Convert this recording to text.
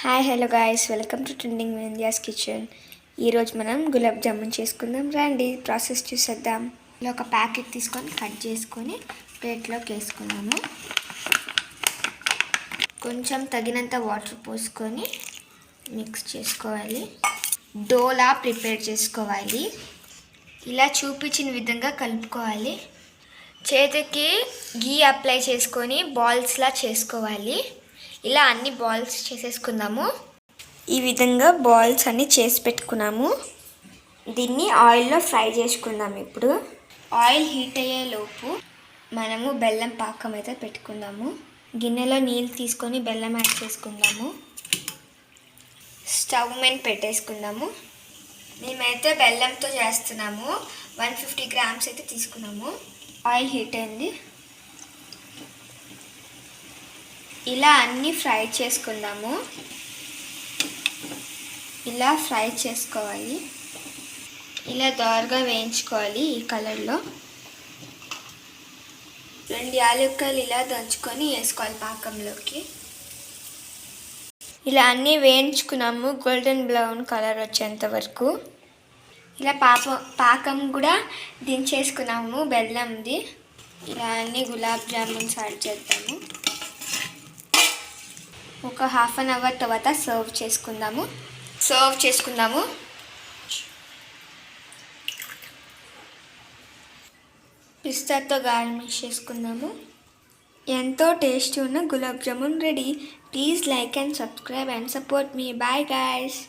Hi hello guys, welcome to trending India's kitchen. ఈరోజు మనం గులాబ్ జామున్ చేసుకుందాం. రండి ప్రాసెస్ చూసేద్దాం. ఇలా ఒక ప్యాకెట్ తీసుకొని కట్ చేసుకొని ప్లేట్లోకి వేసుకున్నాము. కొంచెం తగినంత వాటర్ పోసుకొని మిక్స్ చేసుకోవాలి. డోలా ప్రిపేర్ చేసుకోవాలి. ఇలా చూపించిన విధంగా కలుపుకోవాలి. చేతికి గీ అప్లై చేసుకొని బాల్స్లా చేసుకోవాలి. ఇలా అన్ని బాల్స్ చేసేసుకుందాము. ఈ విధంగా బాల్స్ అన్ని చేసి పెట్టుకున్నాము. దీన్ని ఆయిల్లో ఫ్రై చేసుకుందాము. ఇప్పుడు ఆయిల్ హీట్ అయ్యే లోపు మనము బెల్లం పాకం అయితే పెట్టుకుందాము. గిన్నెలో నీళ్ళు తీసుకొని బెల్లం యాడ్ చేసుకుందాము. స్టవ్ మీద పెట్టేసుకుందాము. మేమైతే బెల్లంతో చేస్తున్నాము. 150 గ్రామ్స్ అయితే తీసుకున్నాము. ఆయిల్ హీట్ అయింది. ఇలా అన్నీ ఫ్రై చేసుకుందాము. ఇలా ఫ్రై చేసుకోవాలి. ఇలా దోరగా వేయించుకోవాలి. ఈ కలర్లో 2 యాలక్కాయలు ఇలా దంచుకొని వేసుకోవాలి పాకంలోకి. ఇలా అన్నీ వేయించుకున్నాము గోల్డెన్ బ్రౌన్ కలర్ వచ్చేంత వరకు. ఇలా పాకం కూడా దించేసుకున్నాము బెల్లంది. ఇలా అన్నీ గులాబ్ జామున్స్ యాడ్ చేద్దాము. ఒక హాఫ్ అన్ అవర్ తర్వాత సర్వ్ చేసుకుందాము. పిస్తాతో గార్నిష్ చేసుకుందాము. ఎంతో టేస్టీ ఉన్న gulab jamun ready. Please like and subscribe and support మీ. Bye guys.